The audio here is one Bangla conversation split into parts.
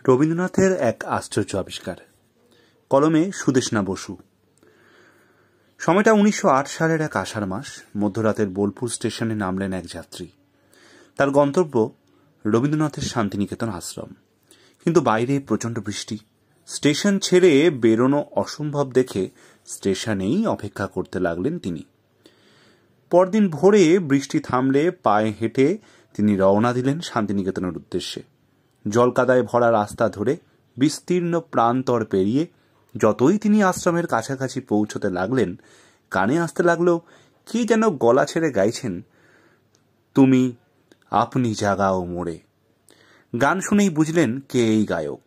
রবীন্দ্রনাথের এক আশ্চর্য আবিষ্কার। কলমে সুদেষ্ণা বসু। সময়টা 1908 সালের এক আষাঢ় মাস। মধ্যরাতের বোলপুর স্টেশনে নামলেন এক যাত্রী। তার গন্তব্য রবীন্দ্রনাথের শান্তিনিকেতন আশ্রম। কিন্তু বাইরে প্রচণ্ড বৃষ্টি। স্টেশন ছেড়ে বেরোনো অসম্ভব দেখে স্টেশনেই অপেক্ষা করতে লাগলেন তিনি। পরদিন ভোরে বৃষ্টি থামলে পায়ে হেঁটে তিনি রওনা দিলেন শান্তিনিকেতনের উদ্দেশ্যে। জলকাদায় ভরা রাস্তা ধরে বিস্তীর্ণ প্রান্তর পেরিয়ে যতই তিনি আশ্রমের কাছাকাছি পৌঁছতে লাগলেন, কানে আসতে লাগলো কি যেন গলা ছেড়ে গাইছেন, তুমি আপনি জাগাও মোড়ে। গান শুনেই বুঝলেন কে এই গায়ক।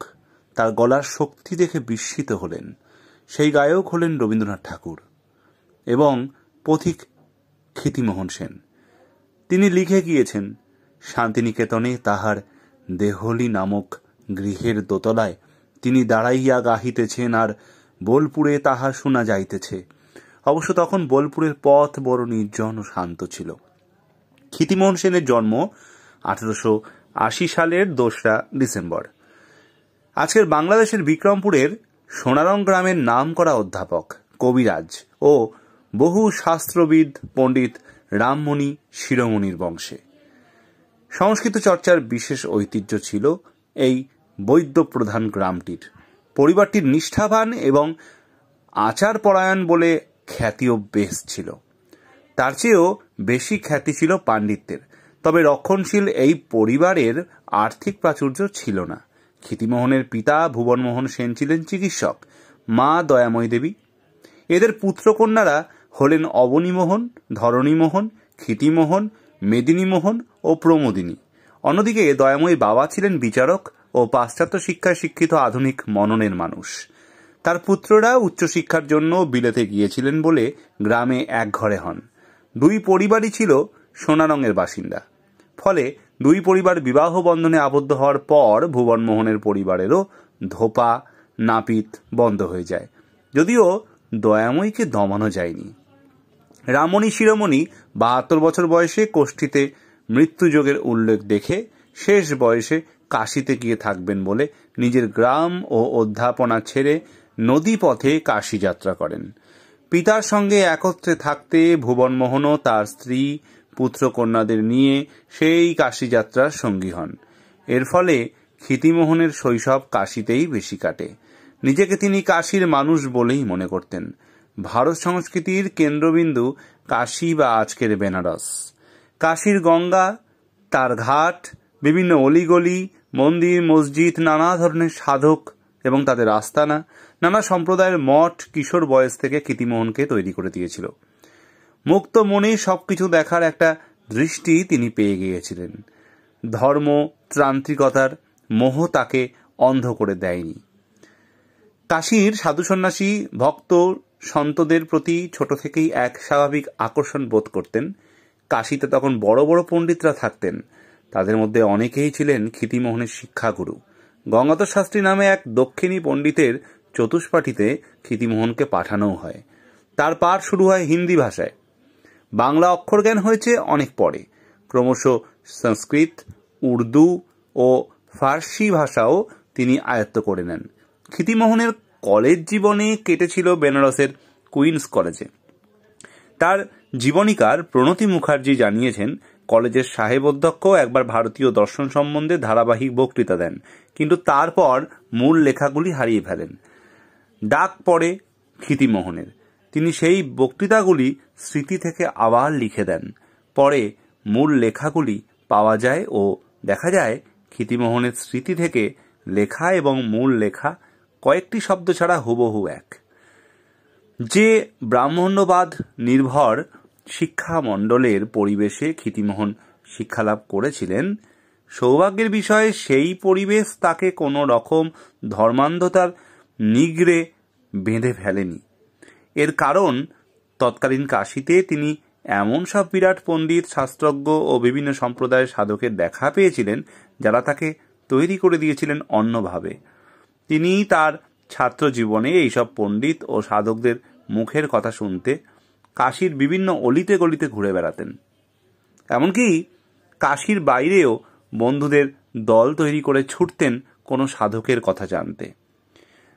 তার গলার শক্তি দেখে বিস্মিত হলেন। সেই গায়ক হলেন রবীন্দ্রনাথ ঠাকুর এবং পথিক ক্ষিতিমোহন সেন। তিনি লিখে গিয়েছেন, শান্তিনিকেতনে তাহার দেহলি নামক গৃহের দোতলায় তিনি দাঁড়াইয়া গাহিতেছেন, আর বোলপুরে তাহা শোনা যাইতেছে। অবশ্য তখন বোলপুরের পথ বড় নির্জন ও শান্ত ছিল। ক্ষিতিমোহন সেনের জন্ম 1880 সালের 2রা ডিসেম্বর। আজকের বাংলাদেশের বিক্রমপুরের সোনারং গ্রামের নাম করা অধ্যাপক, কবিরাজ ও বহু শাস্ত্রবিদ পণ্ডিত রামমণি শিরোমণির বংশে। সংস্কৃত চর্চার বিশেষ ঐতিহ্য ছিল এই বৈদ্য প্রধান গ্রামটির। পরিবারটির নিষ্ঠাবান এবং আচারপরায়ণ বলে খ্যাতিও বেশ ছিল। তার চেয়েও বেশি খ্যাতি ছিল পাণ্ডিত্যের। তবে রক্ষণশীল এই পরিবারের আর্থিক প্রাচুর্য ছিল না। ক্ষিতিমোহনের পিতা ভুবনমোহন সেন ছিলেন চিকিৎসক, মা দয়াময়ী দেবী। এদের পুত্রকন্যারা হলেন অবনীমোহন, ধরণীমোহন, ক্ষিতিমোহন, মেদিনীমোহন ও প্রমোদিনী। অন্যদিকে দয়াময়ীর বাবা ছিলেন বিচারক ও পাশ্চাত্য শিক্ষায় শিক্ষিত আধুনিক মননের মানুষ। তার পুত্ররা উচ্চশিক্ষার জন্য বিলেতে গিয়েছিলেন বলে গ্রামে এক ঘরে হন। দুই পরিবারই ছিল সোনারঙের বাসিন্দা। ফলে দুই পরিবার বিবাহ বন্ধনে আবদ্ধ হওয়ার পর ভুবনমোহনের পরিবারেরও ধোপা নাপিত বন্ধ হয়ে যায়, যদিও দয়াময়ীকে দমানো যায়নি। রামমণি শিরোমণি 72 বছর বয়সে কোষ্ঠীতে মৃত্যুযোগের উল্লেখ দেখে শেষ বয়সে কাশীতে গিয়ে থাকবেন বলে নিজের গ্রাম ও অধ্যাপনা ছেড়ে নদী পথে কাশী যাত্রা করেন। পিতার সঙ্গে একত্রে থাকতে ভুবনমোহনও তার স্ত্রী পুত্রকন্যাদের নিয়ে সেই কাশী যাত্রার সঙ্গী হন। এর ফলে ক্ষিতিমোহনের শৈশব কাশীতেই বেশি কাটে। নিজেকে তিনি কাশীর মানুষ বলেই মনে করতেন। ভারত সংস্কৃতির কেন্দ্রবিন্দু কাশী বা আজকের বেনারস। কাশীর গঙ্গা, তার ঘাট, বিভিন্ন অলিগলি, মন্দির মসজিদ, নানা ধরনের সাধক এবং তাদের আস্তানা, নানা সম্প্রদায়ের মঠ কিশোর বয়স থেকে ক্ষিতিমোহনকে তৈরি করে দিয়েছিল। মুক্ত মনে সবকিছু দেখার একটা দৃষ্টি তিনি পেয়ে গিয়েছিলেন। ধর্ম ত্রান্ত্রিকতার মোহ তাকে অন্ধ করে দেয়নি। কাশীর সাধু সন্ন্যাসী ভক্ত সন্তদের প্রতি ছোট থেকেই এক স্বাভাবিক আকর্ষণ বোধ করতেন। কাশীতে তখন বড় বড় পণ্ডিতরা থাকতেন। তাদের মধ্যে অনেকেই ছিলেন ক্ষিতিমোহনের শিক্ষাগুরু। গঙ্গাধর শাস্ত্রী নামে এক দক্ষিণী পণ্ডিতের চতুষ্পাঠীতে ক্ষিতিমোহনকে পাঠানোও হয়। তার পাঠ শুরু হয় হিন্দি ভাষায়। বাংলা অক্ষরজ্ঞান হয়েছে অনেক পরে। ক্রমশ সংস্কৃত, উর্দু ও ফার্সি ভাষাও তিনি আয়ত্ত করে নেন। ক্ষিতিমোহনের কলেজ জীবনে কেটেছিল বেনারসের কুইন্স কলেজে। তার জীবনীকার প্রণতি মুখার্জি জানিয়েছেন, কলেজের সাহেব অধ্যক্ষ একবার ভারতীয় দর্শন সম্বন্ধে ধারাবাহিক বক্তৃতা দেন, কিন্তু তারপর মূল লেখাগুলি হারিয়ে ফেলেন। ডাক পড়ে ক্ষিতিমোহনের। তিনি সেই বক্তৃতাগুলি স্মৃতি থেকে আবার লিখে দেন। পরে মূল লেখাগুলি পাওয়া যায় ও দেখা যায় ক্ষিতিমোহনের স্মৃতি থেকে লেখা এবং মূল লেখা কয়েকটি শব্দ ছাড়া হুবহু এক। যে ব্রাহ্মণ্যবাদ নির্ভর শিক্ষামণ্ডলের পরিবেশে ক্ষিতিমোহন শিক্ষালাভ করেছিলেন, সৌভাগ্যের বিষয়ে সেই পরিবেশ তাকে কোনো রকম ধর্মান্ধতার নিগড়ে বেঁধে ফেলেনি। এর কারণ, তৎকালীন কাশীতে তিনি এমন সব বিরাট পণ্ডিত, শাস্ত্রজ্ঞ ও বিভিন্ন সম্প্রদায়ের সাধকের দেখা পেয়েছিলেন যারা তাকে তৈরি করে দিয়েছিলেন অন্যভাবে। তিনি তার ছাত্র জীবনে এইসব পণ্ডিত ও সাধকদের মুখের কথা শুনতে কাশীর বিভিন্ন অলিতে গলিতে ঘুরে বেড়াতেন। এমনকি কাশীর বাইরেও বন্ধুদের দল তৈরি করে ছুটতেন কোনো সাধকের কথা জানতে।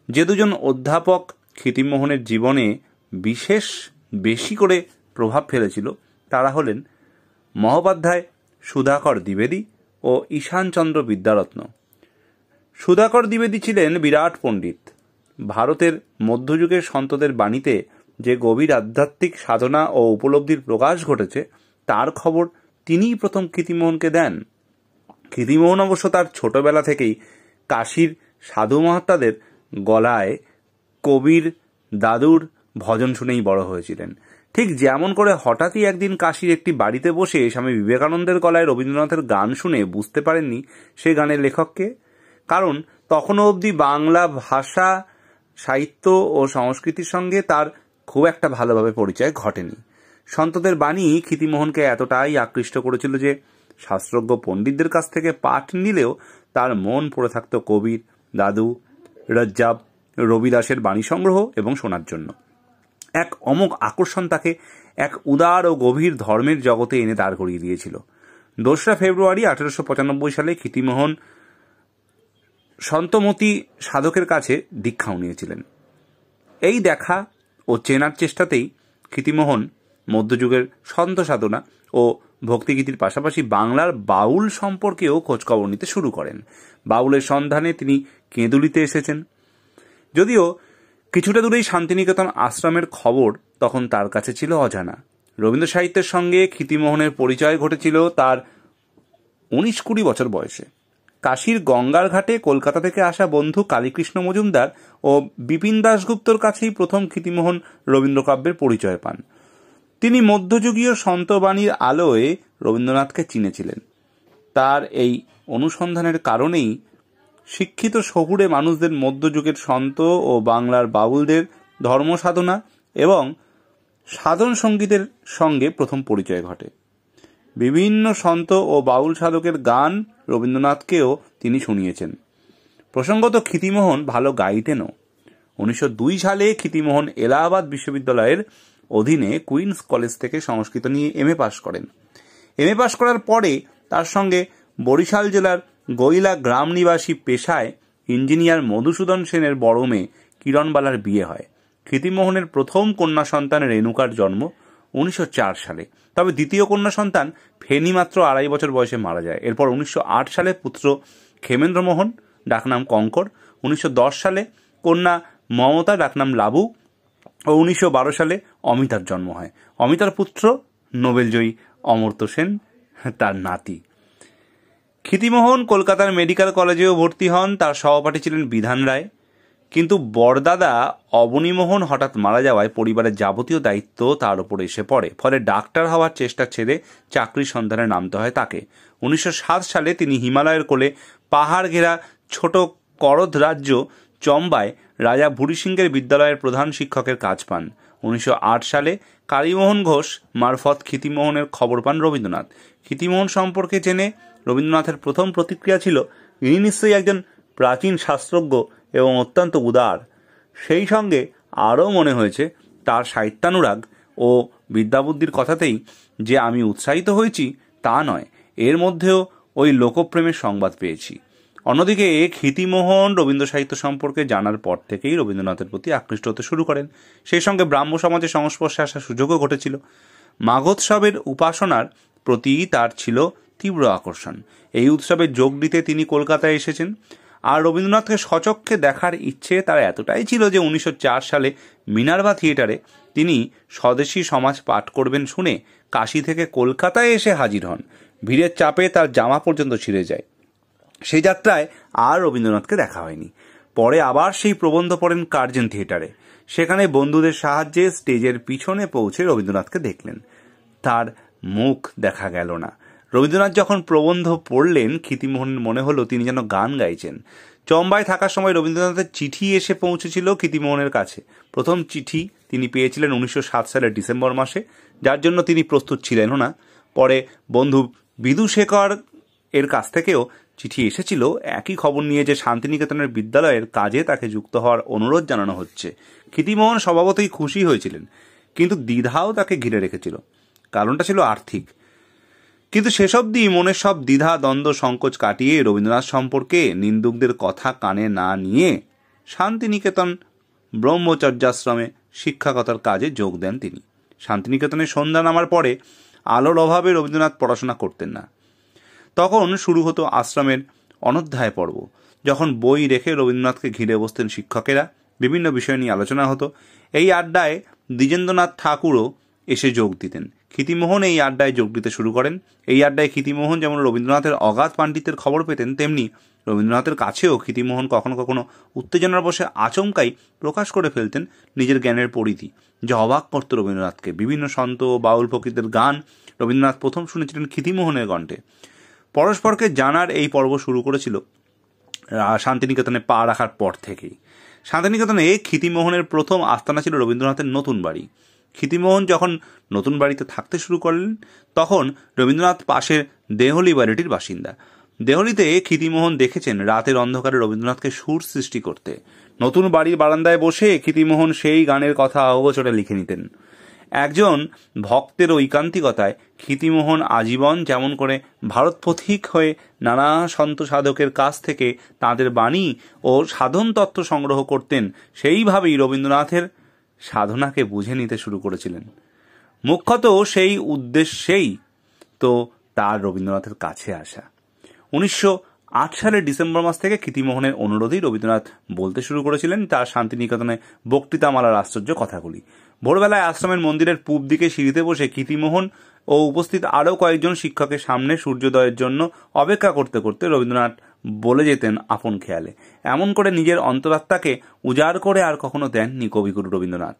যে দুজন অধ্যাপক ক্ষিতিমোহনের জীবনে বেশি করে প্রভাব ফেলেছিল তারা হলেন মহোপাধ্যায় সুধাকর দ্বিবেদী ও ঈশানচন্দ্র বিদ্যারত্ন। সুধাকর দ্বিবেদী ছিলেন বিরাট পণ্ডিত। ভারতের মধ্যযুগের সন্তদের বাণীতে যে গভীর আধ্যাত্মিক সাধনা ও উপলব্ধির প্রকাশ ঘটেছে তার খবর তিনিই প্রথম ক্ষিতিমোহনকে দেন। ক্ষিতিমোহন অবশ্য তার ছোটবেলা থেকেই কাশীর সাধু মহাত্মাদের গলায় কবির দাদুর ভজন শুনেই বড় হয়েছিলেন। ঠিক যেমন করে হঠাৎই একদিন কাশীর একটি বাড়িতে বসে স্বামী বিবেকানন্দের গলায় রবীন্দ্রনাথের গান শুনে বুঝতে পারেননি সে গানের লেখককে, কারণ তখনও অবধি বাংলা ভাষা, সাহিত্য ও সংস্কৃতির সঙ্গে তার খুব একটা ভালোভাবে পরিচয় ঘটেনি। সন্তদের বাণী ক্ষিতিমোহনকে এতটাই আকৃষ্ট করেছিল যে শাস্ত্রজ্ঞ পণ্ডিতদের কাছ থেকে পাঠ নিলেও তার মন পড়ে থাকত কবির, দাদু, রজ্জাব, রবিদাসের বাণী সংগ্রহ এবং শোনার জন্য। এক অমোঘ আকর্ষণ তাকে এক উদার ও গভীর ধর্মের জগতে এনে দাঁড় করিয়ে দিয়েছিল। 2রা ফেব্রুয়ারি 1895 সালে ক্ষিতিমোহন সন্তমতি সাধকের কাছে দীক্ষাও নিয়েছিলেন। এই দেখা ও চেনার চেষ্টাতেই ক্ষিতিমোহন মধ্যযুগের সন্ত সাধনা ও ভক্তিগীতির পাশাপাশি বাংলার বাউল সম্পর্কেও খোঁজখবর নিতে শুরু করেন। বাউলের সন্ধানে তিনি কেঁদুলিতে এসেছেন। যদিও কিছুটা দূরেই শান্তিনিকেতন আশ্রমের খবর তখন তার কাছে ছিল অজানা। রবীন্দ্র সাহিত্যের সঙ্গে ক্ষিতিমোহনের পরিচয় ঘটেছিল তার 19-20 বছর বয়সে। কাশীর গঙ্গার ঘাটে কলকাতা থেকে আসা বন্ধু কালীকৃষ্ণ মজুমদার ও বিপিন দাশগুপ্তর কাছেই প্রথম ক্ষিতিমোহন রবীন্দ্রকাব্যের পরিচয় পান। তিনি মধ্যযুগীয় সন্তবাণীর আলোয় রবীন্দ্রনাথকে চিনেছিলেন। তার এই অনুসন্ধানের কারণেই শিক্ষিত শহুরে মানুষদের মধ্যযুগের সন্ত ও বাংলার বাউলদের ধর্মসাধনা এবং সাধন সঙ্গীতের সঙ্গে প্রথম পরিচয় ঘটে। বিভিন্ন সন্ত ও বাউল সাধকের গান রবীন্দ্রনাথকেও তিনি শুনিয়েছেন। প্রসঙ্গত ক্ষিতিমোহন ভালো গাইতেনও। 1902 সালে ক্ষিতিমোহন এলাহাবাদ বিশ্ববিদ্যালয়ের অধীনে কুইন্স কলেজ থেকে সংস্কৃত নিয়ে এমএ পাশ করেন। এমএ পাশ করার পরে তার সঙ্গে বরিশাল জেলার গৈলা গ্রাম নিবাসী পেশায় ইঞ্জিনিয়ার মধুসূদন সেনের বড় মেয়ে কিরণবালার বিয়ে হয়। ক্ষিতিমোহনের প্রথম কন্যা সন্তান রেণুকার জন্ম 1904 সালে। তবে দ্বিতীয় কন্যা সন্তান ফেনী মাত্র 2.5 বছর বয়সে মারা যায়। এরপর 1908 সালে পুত্র ক্ষেমেন্দ্রমোহন, ডাকনাম কঙ্কর, 1910 সালে কন্যা মমতা, ডাকনাম লাবু ও 1912 সালে অমিতার জন্ম হয়। অমিতার পুত্র নোবেলজয়ী অমর্ত্য সেন তার নাতি। ক্ষিতিমোহন কলকাতার মেডিকেল কলেজেও ভর্তি হন। তার সহপাঠী ছিলেন বিধান রায়। কিন্তু বড়দাদা অবনীমোহন হঠাৎ মারা যাওয়ায় পরিবারের যাবতীয় দায়িত্ব তার উপর এসে পড়ে। ফলে ডাক্তার হওয়ার চেষ্টা ছেড়ে চাকরির সন্ধানে নামতে হয় তাকে। 1907 সালে তিনি হিমালয়ের কোলে পাহাড় ঘেরা ছোট করদ রাজ্য চম্বায় রাজা ভুরি সিংহের বিদ্যালয়ের প্রধান শিক্ষকের কাজ পান। 1908 সালে কালীমোহন ঘোষ মারফত ক্ষিতিমোহনের খবর পান রবীন্দ্রনাথ। ক্ষিতিমোহন সম্পর্কে জেনে রবীন্দ্রনাথের প্রথম প্রতিক্রিয়া ছিল, ইনি নিশ্চয়ই একজন প্রাচীন শাস্ত্রজ্ঞ এবং অত্যন্ত উদার। সেই সঙ্গে আরও মনে হয়েছে তার সাহিত্যানুরাগ ও বিদ্যাবুদ্ধির কথাতেই যে আমি উৎসাহিত হয়েছি তা নয়, এর মধ্যেও ওই লোকপ্রেমের সংবাদ পেয়েছি। অন্যদিকে ক্ষিতিমোহন রবীন্দ্র সাহিত্য সম্পর্কে জানার পর থেকেই রবীন্দ্রনাথের প্রতি আকৃষ্ট হতে শুরু করেন। সেই সঙ্গে ব্রাহ্ম সমাজের সংস্পর্শে আসার সুযোগও ঘটেছিল। মাঘোৎসবের উপাসনার প্রতি তার ছিল তীব্র আকর্ষণ। এই উৎসবে যোগ দিতে তিনি কলকাতায় এসেছেন। আর রবীন্দ্রনাথকে সচক্ষে দেখার ইচ্ছে তার এতটাই ছিল যে 1904 সালে মিনার্ভা থিয়েটারে তিনি স্বদেশী সমাজ পাঠ করবেন শুনে কাশী থেকে কলকাতায় এসে হাজির হন। ভিড়ের চাপে তার জামা পর্যন্ত ছিঁড়ে যায়। সেই যাত্রায় আর রবীন্দ্রনাথকে দেখা হয়নি। পরে আবার সেই প্রবন্ধ পড়েন কার্জন থিয়েটারে। সেখানে বন্ধুদের সাহায্যে স্টেজের পিছনে পৌঁছে রবীন্দ্রনাথকে দেখলেন। তার মুখ দেখা গেল না। রবীন্দ্রনাথ যখন প্রবন্ধ পড়লেন ক্ষিতিমোহনের মনে হলো তিনি যেন গান গাইছেন। চম্বায় থাকার সময় রবীন্দ্রনাথের চিঠি এসে পৌঁছেছিল ক্ষিতিমোহনের কাছে। প্রথম চিঠি তিনি পেয়েছিলেন 1907 সালের ডিসেম্বর মাসে, যার জন্য তিনি প্রস্তুত ছিলেনও না। পরে বন্ধু বিদুশেখর এর কাছ থেকেও চিঠি এসেছিল একই খবর নিয়ে যে শান্তিনিকেতনের বিদ্যালয়ের কাজে তাকে যুক্ত হওয়ার অনুরোধ জানানো হচ্ছে। ক্ষিতিমোহন স্বভাবতই খুশি হয়েছিলেন, কিন্তু দ্বিধাও তাকে ঘিরে রেখেছিল। কারণটা ছিল আর্থিক। কিন্তু শেষবদি মনের সব দ্বিধা দ্বন্দ্ব সংকোচ কাটিয়ে রবীন্দ্রনাথ সম্পর্কে নিন্দুকদের কথা কানে না নিয়ে শান্তিনিকেতন ব্রহ্মচর্যাশ্রমে শিক্ষকতার কাজে যোগ দেন তিনি। শান্তিনিকেতনে সন্ধ্যা নামার পরে আলোর অভাবে রবীন্দ্রনাথ পড়াশোনা করতেন না। তখন শুরু হতো আশ্রমের অনধ্যায় পর্ব, যখন বই রেখে রবীন্দ্রনাথকে ঘিরে বসতেন শিক্ষকেরা, বিভিন্ন বিষয় নিয়ে আলোচনা হতো। এই আড্ডায় দ্বিজেন্দ্রনাথ ঠাকুরও এসে যোগ দিতেন। ক্ষিতিমোহন এই আড্ডায় যোগ দিতে শুরু করেন। এই আড্ডায় ক্ষিতিমোহন যেমন রবীন্দ্রনাথের অগাধ পাণ্ডিত্যের খবর পেতেন, তেমনি রবীন্দ্রনাথের কাছেও ক্ষিতিমোহন কখনো কখনো উত্তেজনার বশে আচমকাই প্রকাশ করে ফেলতেন নিজের জ্ঞানের পরিধি, যা অবাক করত রবীন্দ্রনাথকে। বিভিন্ন সন্ত ও বাউল ফকিরদের গান রবীন্দ্রনাথ প্রথম শুনেছিলেন ক্ষিতিমোহনের কণ্ঠে। পরস্পরকে জানার এই পর্ব শুরু করেছিল শান্তিনিকেতনে পা রাখার পর থেকেই। শান্তিনিকেতনে ক্ষিতিমোহনের প্রথম আস্তানা ছিল রবীন্দ্রনাথের নতুন বাড়ি। ক্ষিতিমোহন যখন নতুন বাড়িতে থাকতে শুরু করলেন, তখন রবীন্দ্রনাথ পাশের দেহলি বাড়িটির বাসিন্দা। দেহলিতে ক্ষিতিমোহন দেখেছেন রাতের অন্ধকারে রবীন্দ্রনাথকে সুর সৃষ্টি করতে। নতুন বাড়ির বারান্দায় বসে ক্ষিতিমোহন সেই গানের কথা অগোচরে লিখে নিতেন। একজন ভক্তের ঐকান্তিকতায় ক্ষিতিমোহন আজীবন যেমন করে ভারত পথিক হয়ে নানা সন্ত সাধকের কাছ থেকে তাঁদের বাণী ও সাধন তত্ত্ব সংগ্রহ করতেন, সেইভাবেই রবীন্দ্রনাথের সাধনাকে বুঝে নিতে শুরু করেছিলেন। মুখ্যত সেই উদ্দেশ্যেই তো তার রবীন্দ্রনাথের কাছে আসা। 1908 সালের ডিসেম্বর মাস থেকে ক্ষিতিমোহনের অনুরোধেই রবীন্দ্রনাথ বলতে শুরু করেছিলেন তার শান্তিনিকেতনে বক্তৃতামালার আশ্চর্য কথাগুলি। ভোরবেলায় আশ্রমের মন্দিরের পূব দিকে সিঁড়িতে বসে ক্ষিতিমোহন ও উপস্থিত আরও কয়েকজন শিক্ষকের সামনে সূর্যোদয়ের জন্য অপেক্ষা করতে করতে রবীন্দ্রনাথ বলে যেতেন আপন খেয়ালে। এমন করে নিজের অন্তরাত্মাকে উজাড় করে আর কখনো দেননি কবিগুরু রবীন্দ্রনাথ।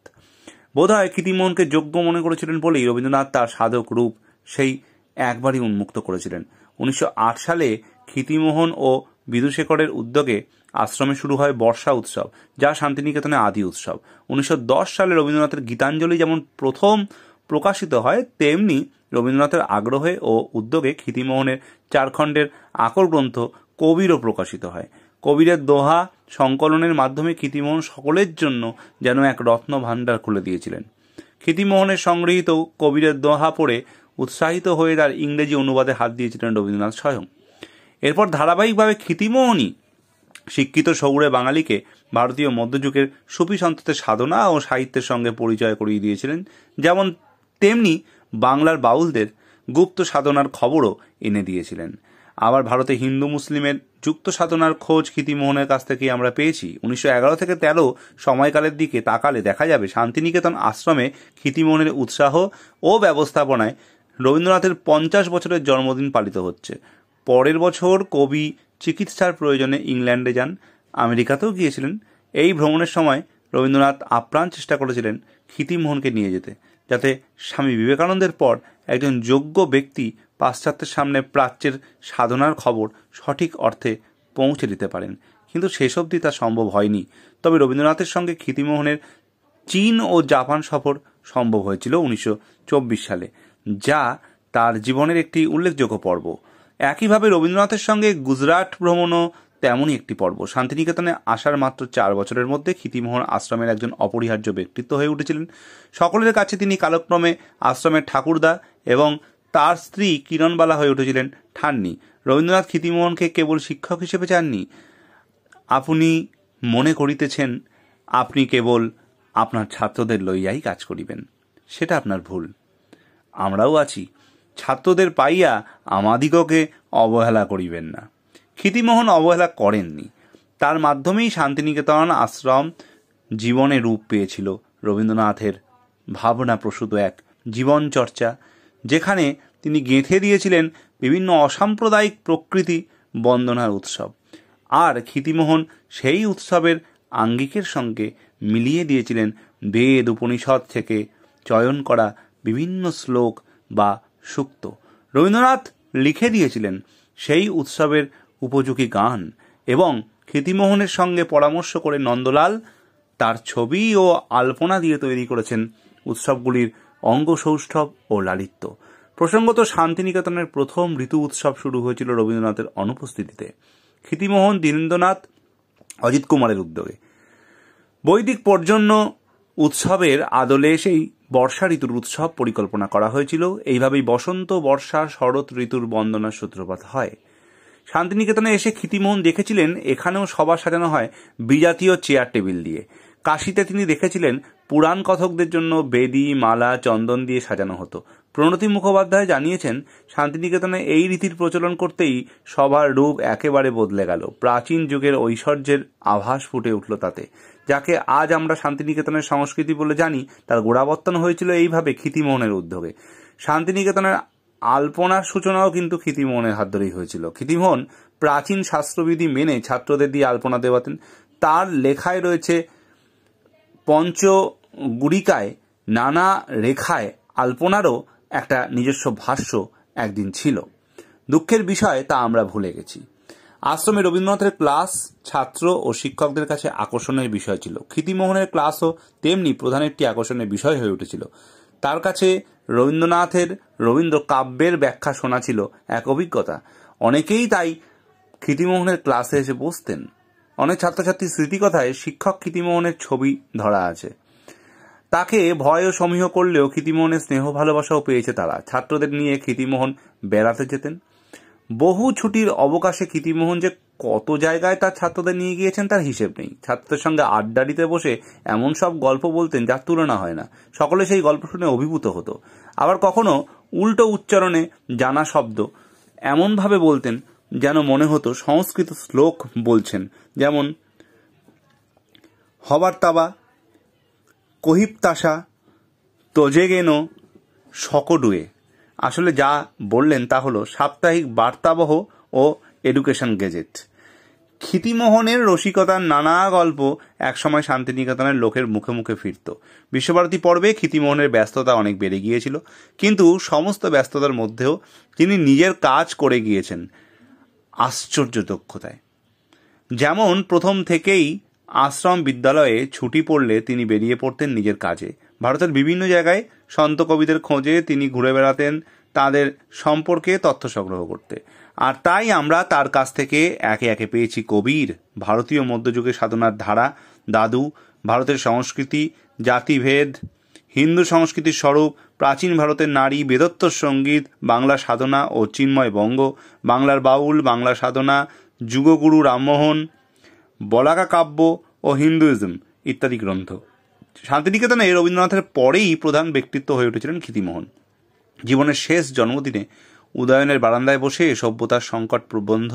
বোধহয় ক্ষিতিমোহনকে যোগ্য মনে করেছিলেন বলেই রবীন্দ্রনাথ তার সাধক রূপ সেই একবারই উন্মুক্ত করেছিলেন। 1908 সালে ক্ষিতিমোহন ও বিদুশেখরের উদ্যোগে আশ্রমে শুরু হয় বর্ষা উৎসব, যা শান্তিনিকেতনে আদি উৎসব। 1910 সালে রবীন্দ্রনাথের গীতাঞ্জলি যেমন প্রথম প্রকাশিত হয়, তেমনি রবীন্দ্রনাথের আগ্রহে ও উদ্যোগে ক্ষিতিমোহনের 4 খণ্ডের আকর গ্রন্থ কবিরও প্রকাশিত হয়। কবিরের দোহা সংকলনের মাধ্যমে ক্ষিতিমোহন সকলের জন্য যেন এক রত্ন ভাণ্ডার খুলে দিয়েছিলেন। ক্ষিতিমোহনের সংগৃহীত কবিরের দোহা পড়ে উৎসাহিত হয়ে তার ইংরেজি অনুবাদে হাত দিয়েছিলেন রবীন্দ্রনাথ স্বয়ং। এরপর ধারাবাহিকভাবে ক্ষিতিমোহনই শিক্ষিত শহুরে বাঙালিকে ভারতীয় মধ্যযুগের সুফি সন্তদের সাধনা ও সাহিত্যের সঙ্গে পরিচয় করিয়ে দিয়েছিলেন, যেমন তেমনি বাংলার বাউলদের গুপ্ত সাধনার খবরও এনে দিয়েছিলেন। আবার ভারতে হিন্দু মুসলিমের যুক্ত সাধনার খোঁজ ক্ষিতিমোহনের কাছ থেকেই আমরা পেয়েছি। 1911 থেকে 13 সময়কালের দিকে তাকালে দেখা যাবে শান্তিনিকেতন আশ্রমে ক্ষিতিমোহনের উৎসাহ ও ব্যবস্থাপনায় রবীন্দ্রনাথের 50 বছরের জন্মদিন পালিত হচ্ছে। পরের বছর কবি চিকিৎসার প্রয়োজনে ইংল্যান্ডে যান, আমেরিকাতেও গিয়েছিলেন। এই ভ্রমণের সময় রবীন্দ্রনাথ আপ্রাণ চেষ্টা করেছিলেন ক্ষিতিমোহনকে নিয়ে যেতে, যাতে স্বামী বিবেকানন্দের পর একজন যোগ্য ব্যক্তি পাশ্চাত্যের সামনে প্রাচ্যের সাধনার খবর সঠিক অর্থে পৌঁছে দিতে পারেন। কিন্তু শেষ অবধি তা সম্ভব হয়নি। তবে রবীন্দ্রনাথের সঙ্গে ক্ষিতিমোহনের চীন ও জাপান সফর সম্ভব হয়েছিল 1924 সালে, যা তার জীবনের একটি উল্লেখযোগ্য পর্ব। একইভাবে রবীন্দ্রনাথের সঙ্গে গুজরাট ভ্রমণও তেমনই একটি পর্ব। শান্তিনিকেতনে আসার মাত্র 4 বছরের মধ্যে ক্ষিতিমোহন আশ্রমের একজন অপরিহার্য ব্যক্তিত্ব হয়ে উঠেছিলেন। সকলের কাছে তিনি কালক্রমে আশ্রমের ঠাকুরদা এবং তার স্ত্রী কিরণবালা হয়ে উঠেছিলেন ঠান্নি। রবীন্দ্রনাথ ক্ষিতিমোহনকে কেবল শিক্ষক হিসেবে চাননি। আপনি মনে করিতেছেন আপনি কেবল আপনার ছাত্রদের লইয়াই কাজ করিবেন, সেটা আপনার ভুল। আমরাও আছি, ছাত্রদের পাইয়া আমাদিগকে অবহেলা করিবেন না। ক্ষিতিমোহন অবহেলা করেননি। তার মাধ্যমেই শান্তিনিকেতন আশ্রম জীবনে রূপ পেয়েছিল রবীন্দ্রনাথের ভাবনা প্রসূত এক জীবন চর্চা, যেখানে তিনি গেঁথে দিয়েছিলেন বিভিন্ন অসাম্প্রদায়িক প্রকৃতি বন্দনার উৎসব। আর ক্ষিতিমোহন সেই উৎসবের আঙ্গিকের সঙ্গে মিলিয়ে দিয়েছিলেন বেদ উপনিষদ থেকে চয়ন করা বিভিন্ন শ্লোক বা সূক্ত। রবীন্দ্রনাথ লিখে দিয়েছিলেন সেই উৎসবের উপযোগী গান, এবং ক্ষিতিমোহনের সঙ্গে পরামর্শ করে নন্দলাল তার ছবি ও আলপনা দিয়ে তৈরি করেছেন উৎসবগুলির অঙ্গসৌষ্ঠব ও লালিত্য। প্রসঙ্গত, শান্তিনিকেতনের প্রথম ঋতু উৎসব শুরু হয়েছিল রবীন্দ্রনাথের অনুপস্থিতিতে, ক্ষিতিমোহন, দীনেন্দ্রনাথ, অজিত কুমারের উদ্যোগে। বৈদিক পর্জন্য উৎসবের আদলে সেই বর্ষা ঋতুর উৎসব পরিকল্পনা করা হয়েছিল। এইভাবেই বসন্ত, বর্ষা, শরৎ ঋতুর বন্দনার সূত্রপাত হয়। শান্তিনিকেতনে এসে ক্ষিতিমোহন দেখেছিলেন এখানেও সভা সাজানো হয় বিজাতীয় চেয়ার টেবিল দিয়ে। কাশীতে তিনি দেখেছিলেন পুরাণ কথকদের জন্য বেদি, মালা, চন্দন দিয়ে সাজানো হতো। প্রণতি মুখোপাধ্যায় জানিয়েছেন, শান্তিনিকেতনে এই রীতির প্রচলন করতেই সভার রূপ একেবারে বদলে গেল। প্রাচীন যুগের ঐশ্বর্যের আভাস ফুটে উঠল তাতে। যাকে আজ আমরা শান্তিনিকেতনের সংস্কৃতি বলে জানি, তার গোড়াবর্তন হয়েছিল এইভাবে ক্ষিতিমোহনের উদ্যোগে। শান্তিনিকেতনের আলপনার সূচনাও কিন্তু ক্ষিতিমোহনের হাত ধরেই হয়েছিল। ক্ষিতিমোহন প্রাচীন শাস্ত্রবিধি মেনে ছাত্রদের দিয়ে আলপনা দেওয়াতেন। তার লেখায় রয়েছে, পঞ্চগুড়িকায় নানা রেখায় আলপনারও একটা নিজস্ব ভাষ্য একদিন ছিল। দুঃখের বিষয় তা আমরা ভুলে গেছি। আশ্রমে রবীন্দ্রনাথের ক্লাস ছাত্র ও শিক্ষকদের কাছে আকর্ষণের বিষয় ছিল। ক্ষিতিমোহনের ক্লাসও তেমনি প্রধান একটি আকর্ষণের বিষয় হয়ে উঠেছিল। তার কাছে রবীন্দ্রনাথের রবীন্দ্র কাব্যের ব্যাখ্যা শোনা ছিল এক অভিজ্ঞতা। অনেকেই তাই ক্ষিতিমোহনের ক্লাসে এসে বসতেন। অনেক ছাত্রছাত্রীর স্মৃতিকথায় শিক্ষক ক্ষিতিমোহনের ছবি ধরা আছে। তাকে ভয় ও সমীহ করলেও ক্ষিতিমোহনের স্নেহ ভালোবাসাও পেয়েছে তারা। ছাত্রদের নিয়ে ক্ষিতিমোহন বেড়াতে যেতেন। বহু ছুটির অবকাশে ক্ষিতিমোহন যে কত জায়গায় তার ছাত্রদের নিয়ে গিয়েছেন তার হিসেব নেই। ছাত্রদের সঙ্গে আড্ডা দিতে বসে এমন সব গল্প বলতেন যার তুলনা হয় না। সকলে সেই গল্প শুনে অভিভূত হতো। আবার কখনো উল্টো উচ্চারণে জানা শব্দ এমনভাবে বলতেন যেন মনে হতো সংস্কৃত শ্লোক বলছেন। যেমন হবার তাবা, কহিপ্তাসা, তোজেগেনো, সকডুয়ে। আসলে যা বললেন তা হলো সাপ্তাহিক বার্তাবহ ও এডুকেশন গেজেট। ক্ষিতিমোহনের রসিকতার নানা গল্প একসময় শান্তিনিকেতনের লোকের মুখে মুখে ফিরত। বিশ্বভারতী পর্বে ক্ষিতিমোহনের ব্যস্ততা অনেক বেড়ে গিয়েছিল, কিন্তু সমস্ত ব্যস্ততার মধ্যেও তিনি নিজের কাজ করে গিয়েছেন আশ্চর্য দক্ষতায়। যেমন প্রথম থেকেই আশ্রম বিদ্যালয়ে ছুটি পড়লে তিনি বেরিয়ে পড়তেন নিজের কাজে। ভারতের বিভিন্ন জায়গায় সন্ত কবিদের খোঁজে তিনি ঘুরে বেড়াতেন তাদের সম্পর্কে তথ্য সংগ্রহ করতে। আর তাই আমরা তার কাছ থেকে একে একে পেয়েছি কবির, ভারতীয় মধ্যযুগের সাধনার ধারা, দাদু, ভারতের সংস্কৃতি, জাতিভেদ, হিন্দু সংস্কৃতির স্বরূপ, প্রাচীন ভারতের নারী, বেদোত্তর সঙ্গীত, বাংলা সাধনা ও চিন্ময় বঙ্গ, বাংলার বাউল, বাংলা সাধনা, যুগগুরু রামমোহন, বলাকা কাব্য ও হিন্দুইজম ইত্যাদি গ্রন্থ। শান্তিনিকেতনে রবীন্দ্রনাথের পরেই প্রধান ব্যক্তিত্ব হয়ে উঠেছিলেন ক্ষিতিমোহন। জীবনের শেষ জন্মদিনে উদয়নের বারান্দায় বসে সভ্যতার সংকট প্রবন্ধ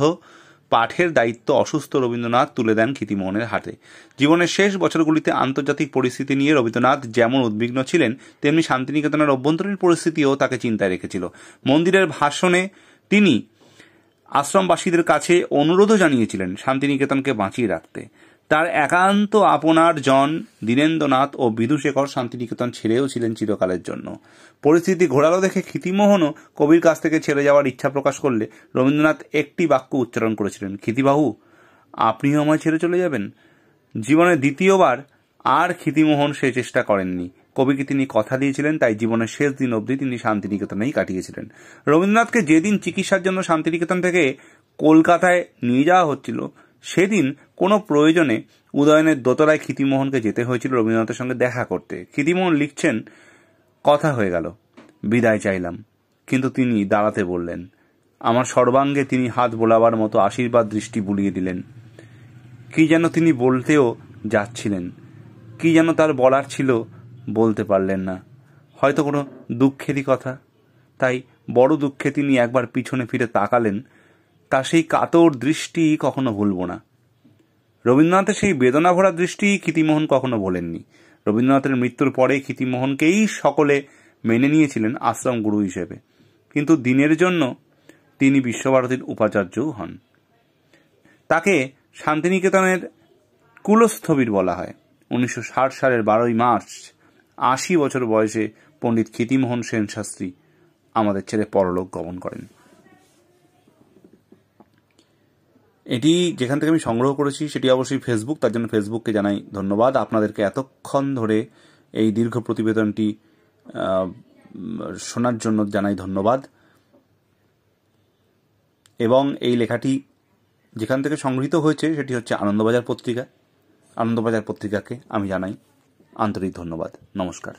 পাঠের দায়িত্ব অসুস্থ রবীন্দ্রনাথ তুলে দেন ক্ষিতিমোহনের হাতে। জীবনের শেষ বছরগুলিতে আন্তর্জাতিক পরিস্থিতি নিয়ে রবীন্দ্রনাথ যেমন উদ্বিগ্ন ছিলেন, তেমনি শান্তিনিকেতনের অভ্যন্তরীণ পরিস্থিতিও তাকে চিন্তায় রেখেছিল। মন্দিরের ভাষণে তিনি আশ্রমবাসীদের কাছে অনুরোধও জানিয়েছিলেন শান্তিনিকেতনকে বাঁচিয়ে রাখতে। তার একান্ত আপনার জন দীনেন্দ্রনাথ ও বিধুশেখর শান্তিনিকেতন ছেড়েও ছিলেন চিরকালের জন্য। পরিস্থিতি ঘোরালো দেখে ক্ষিতিমোহনও কবির কাছ থেকে ছেড়ে যাওয়ার ইচ্ছা প্রকাশ করলে রবীন্দ্রনাথ একটি বাক্য উচ্চারণ করেছিলেন, ক্ষিতিবাবু, আপনিও আমায় ছেড়ে চলে যাবেন? জীবনের দ্বিতীয়বার আর ক্ষিতিমোহন সে চেষ্টা করেননি। কবিকে তিনি কথা দিয়েছিলেন, তাই জীবনের শেষ দিন অবধি তিনি শান্তিনিকেতনেই কাটিয়েছিলেন। রবীন্দ্রনাথকে যেদিন চিকিৎসার জন্য শান্তিনিকেতন থেকে কলকাতায় নিয়ে যাওয়া হচ্ছিল, সেদিন কোনো প্রয়োজনে উদয়নের দোতলায় ক্ষিতিমোহনকে যেতে হয়েছিল রবীন্দ্রনাথের সঙ্গে দেখা করতে। ক্ষিতিমোহন লিখছেন, কথা হয়ে গেল, বিদায় চাইলাম, কিন্তু তিনি দাঁড়াতে বললেন। আমার সর্বাঙ্গে তিনি হাত বোলাবার মতো আশীর্বাদ দৃষ্টি বুলিয়ে দিলেন। কি যেন তিনি বলতেও যাচ্ছিলেন, কি যেন তার বলার ছিল, বলতে পারলেন না। হয়তো কোনো দুঃখেরই কথা। তাই বড় দুঃখে তিনি একবার পিছনে ফিরে তাকালেন। তার সেই কাতর দৃষ্টি কখনো ভুলব না। রবীন্দ্রনাথের সেই বেদনা ভরা দৃষ্টি ক্ষিতিমোহন কখনো ভোলেননি। রবীন্দ্রনাথের মৃত্যুর পরে ক্ষিতিমোহনকেই সকলে মেনে নিয়েছিলেন আশ্রম গুরু হিসেবে, কিন্তু দিনের জন্য তিনি বিশ্বভারতীর উপাচার্যও হন। তাকে শান্তিনিকেতনের কুলস্থবির বলা হয়। 1960 সালের 12 মার্চ 80 বছর বয়সে পণ্ডিত ক্ষিতিমোহন সেন শাস্ত্রী আমাদের ছেড়ে পরলোক গমন করেন। এটি যেখান থেকে আমি সংগ্রহ করেছি সেটি অবশ্যই ফেসবুক, তার জন্য ফেসবুককে জানাই ধন্যবাদ। আপনাদেরকে এতক্ষণ ধরে এই দীর্ঘ প্রতিবেদনটি শোনার জন্য জানাই ধন্যবাদ। এবং এই লেখাটি যেখান থেকে সংগৃহীত হয়েছে সেটি হচ্ছে আনন্দবাজার পত্রিকা। আনন্দবাজার পত্রিকাকে আমি জানাই আন্তরিক ধন্যবাদ। নমস্কার।